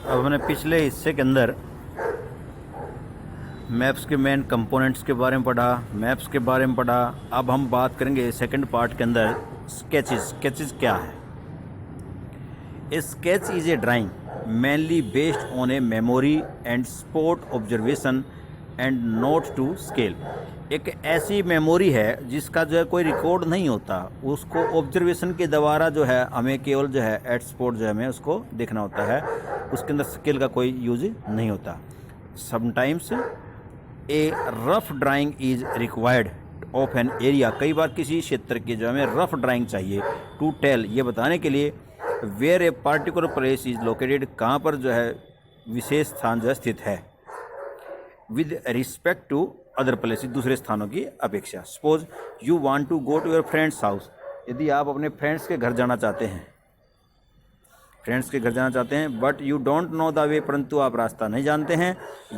अब हमने पिछले हिस्से के अंदर मैप्स के मेन कंपोनेंट्स के बारे में पढ़ा, मैप्स के बारे में पढ़ा। अब हम बात करेंगे सेकंड पार्ट के अंदर स्केचेस। स्केचेस क्या है? A sketch is a drawing mainly based on a memory and spot observation and not to scale. एक ऐसी मेमोरी है जिसका जो है कोई रिकॉर्ड नहीं होता, उसको ऑब्जर्वेशन के द्वारा जो है हमें केवल जो है एट स्पॉट जो है हमें उसको देखना होता है, उसके अंदर स्केल का कोई यूज नहीं होता। Sometimes a rough drawing is required of an area. कई बार किसी क्षेत्र की जो हमें रफ ड्राइंग चाहिए टू टेल, ये बताने के लिए where a particular place is located, कहाँ पर जो है विशेष स्थान जो है स्थित है, with respect to other place, दूसरे स्थानों की अपेक्षा। Suppose you want to go to your friends house, यदि आप अपने फ्रेंड्स के घर जाना चाहते हैं, but you don't know the way, परंतु आप रास्ता नहीं जानते हैं,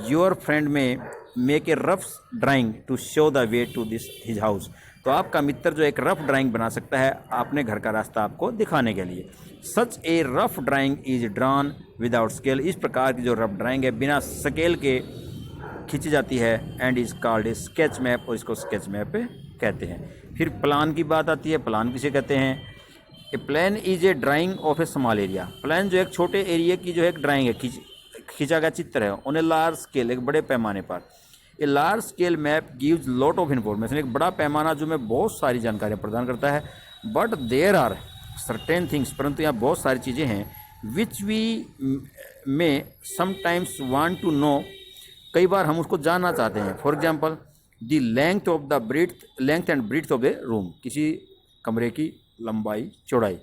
your friend may make a rough drawing to show the way to this his house. तो आपका मित्र जो एक रफ ड्राइंग बना सकता है अपने घर का रास्ता आपको दिखाने के लिए। Such a rough drawing is drawn without scale, इस प्रकार की जो रफ ड्राइंग है बिना स्केल के खींची जाती है, and is called a sketch map, और इसको स्केच मैप कहते हैं। फिर प्लान की बात आती है, प्लान किसे कहते हैं? A plan is a drawing of a small area. Plan जो एक छोटे एरिया की जो है एक ड्राइंग है, खींचा गया चित्र है, ऑन ए लार्ज स्केल, एक बड़े पैमाने पर। A large scale map gives lot of information, एक बड़ा पैमाना जो में बहुत सारी जानकारियाँ प्रदान करता है। But there are certain things, परंतु यहाँ बहुत सारी चीज़ें हैं which we may sometimes want to know, कई बार हम उसको जानना चाहते हैं। For example the length and breadth of the room, किसी कमरे की लंबाई चौड़ाई,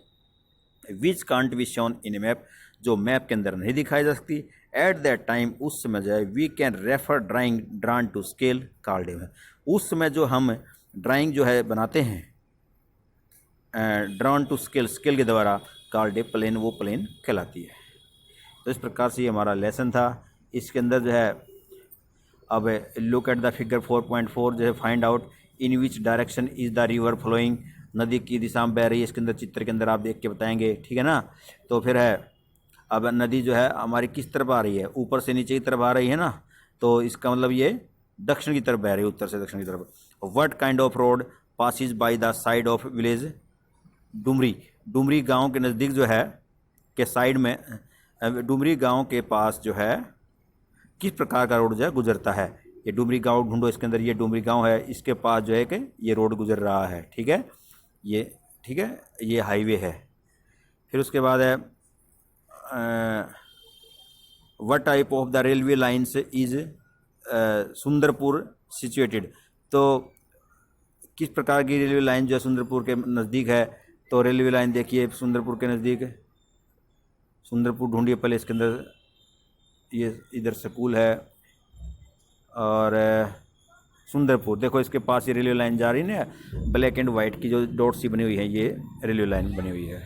which can't be shown in a map, जो मैप के अंदर नहीं दिखाई जा सकती। एट दैट टाइम, उस समय जो है we can refer drawing drawn to scale called है, उस समय जो हम ड्राइंग जो है बनाते हैं ड्रॉन टू स्केल, स्केल के द्वारा कॉल्ड ए प्लेन, वो प्लेन कहलाती है। तो इस प्रकार से ये हमारा लेसन था। इसके अंदर जो है अब लुक एट द फिगर 4.4 जो है find out in which direction is the river flowing, नदी की दिशा में बह रही है, इसके अंदर चित्र के अंदर आप देख के बताएंगे, ठीक है ना। तो फिर है अब नदी जो है हमारी किस तरफ आ रही है, ऊपर से नीचे की तरफ आ रही है ना, तो इसका मतलब ये दक्षिण की तरफ बह रही है, उत्तर से दक्षिण की तरफ। What kind of road passes by the side of village Dumri, Dumri गांव के नज़दीक जो है के साइड में, डुमरी गांव के पास जो है किस प्रकार का रोड जो है गुजरता है। ये डुमरी गांव ढूंढो, इसके अंदर ये डुमरी गांव है, इसके पास जो है कि ये रोड गुजर रहा है, ठीक है, ये ठीक है, ये हाईवे है। फिर उसके बाद है what type of the railway lines is Sundarpur situated, तो किस प्रकार की रेलवे लाइन जो है सुंदरपुर के नज़दीक है। तो रेलवे लाइन देखिए सुंदरपुर के नज़दीक, सुंदरपुर ढूंढिए पहले, इसके अंदर ये इधर स्कूल है और सुंदरपुर देखो, इसके पास ये रेलवे लाइन जा रही है ना, ब्लैक एंड वाइट की जो डॉट सी बनी हुई है, ये रेलवे लाइन बनी हुई है।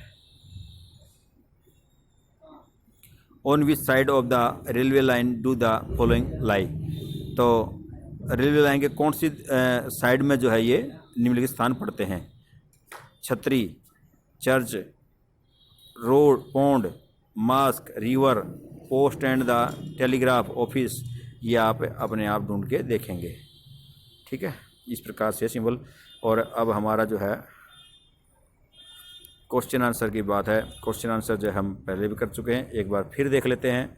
On which side of the railway line do the following lie, तो रेलवे लाइन के कौन सी साइड में जो है ये निम्नलिखित स्थान पड़ते हैं? छतरी, church, road, pond, mosque, river, post and the telegraph office, ये आप अपने आप ढूंढ के देखेंगे, ठीक है। इस प्रकार से सिंबल। और अब हमारा जो है क्वेश्चन आंसर की बात है। क्वेश्चन आंसर जो हम पहले भी कर चुके हैं, एक बार फिर देख लेते हैं।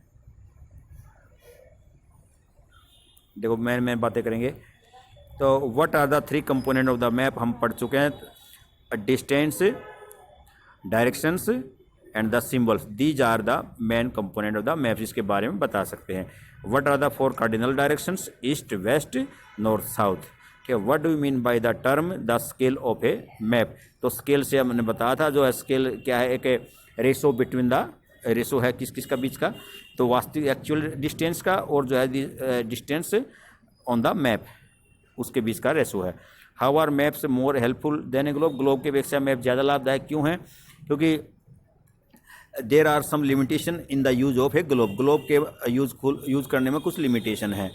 देखो मैं बातें करेंगे। तो what are the 3 component of the map, हम पढ़ चुके हैं। Distance, directions and the symbols, these are the main component of the map, इसके बारे में बता सकते हैं। What are the 4 cardinal directions, east, west, north, south, ठीक है। What do you mean by the term the scale of a map, तो scale से हमने बताया था जो है स्केल क्या है, एक रेशो बिटवीन द, रेशो है किस किस का बीच का, तो वास्तविक एक्चुअल डिस्टेंस का और जो है डिस्टेंस ऑन द मैप उसके बीच का रेशो है। How are maps more helpful than a globe, globe के अपेक्षा मैप ज़्यादा लाभदायक क्यों है? क्योंकि there are some limitation in the use of a globe, globe के यूज करने में कुछ लिमिटेशन है।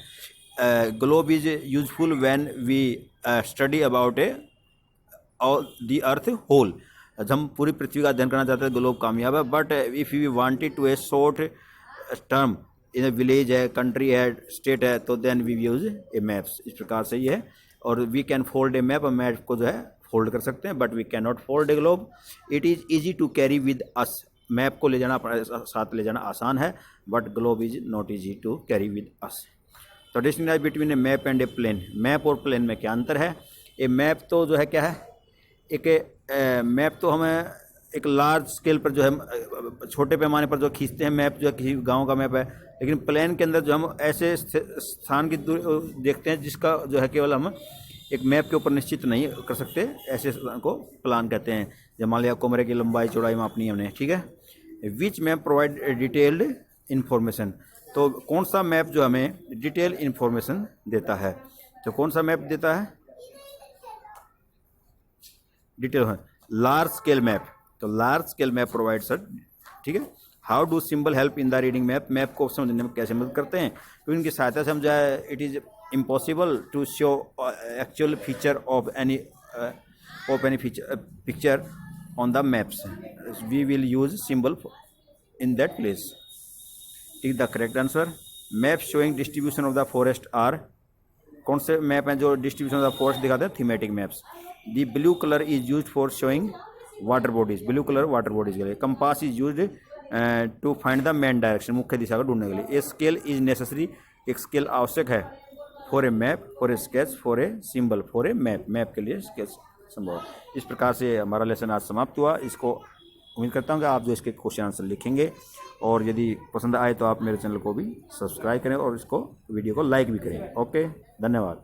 Globe is useful when we study about a all the earth whole. हम पूरी पृथ्वी का अध्ययन करना चाहते हैं, ग्लोब कामयाब है। But if you wanted to a short term in a village है, कंट्री है, स्टेट है, तो then we use a maps. इस प्रकार से ये है। और we can fold a map, map को जो है फोल्ड कर सकते हैं, but we can not fold a globe. It is easy to carry with us. Map को ले जाना, साथ ले जाना आसान है, but globe is not easy to carry with us. तो distinguish between a map and a plan. Map और प्लेन में क्या अंतर है? ए मैप तो जो है क्या है, एक मैप तो हमें एक लार्ज स्केल पर जो है छोटे पैमाने पर जो खींचते हैं मैप, जो है किसी गांव का मैप है। लेकिन प्लेन के अंदर जो हम ऐसे स्थान की देखते हैं जिसका जो है केवल हम एक मैप के ऊपर निश्चित नहीं कर सकते, ऐसे को प्लान कहते हैं। जब मान लिया कमरे की लंबाई चौड़ाई मापनी है हमने, ठीक है। विच मैप प्रोवाइड डिटेल्ड इन्फॉर्मेशन। तो कौन सा मैप जो हमें डिटेल इन्फॉर्मेशन देता है? तो कौन सा मैप देता है? डिटेल है लार्ज स्केल मैप। तो large scale map provide sir, ठीक है। How do symbol help in the reading map. Map को समझने में कैसे मदद करते हैं? तो इनकी सहायता से हम जो है it is impossible to show actual feature of any picture on the maps. We will use symbol in that place. Tick the correct answer. Map showing distribution of the forest are. कौन से map हैं जो distribution of the forest दिखाते हैं? Thematic maps. The blue colour is use for showing water bodies. Blue colour water bodies के लिए। Compass is use to find the main direction. मुख्य दिशा को ढूंढने के लिए। A scale is necessary. एक स्केल आवश्यक है। For a map, for a sketch, for a symbol, for a map. Map के लिए स्केच संभव। इस प्रकार से हमारा लेसन आज समाप्त हुआ। इसको उम्मीद करता हूँ कि आप जो इसके क्वेश्चन आंसर लिखेंगे, और यदि पसंद आए तो आप मेरे चैनल को भी सब्सक्राइब करें और इसको वीडियो को लाइक भी करें। ओके, धन्यवाद।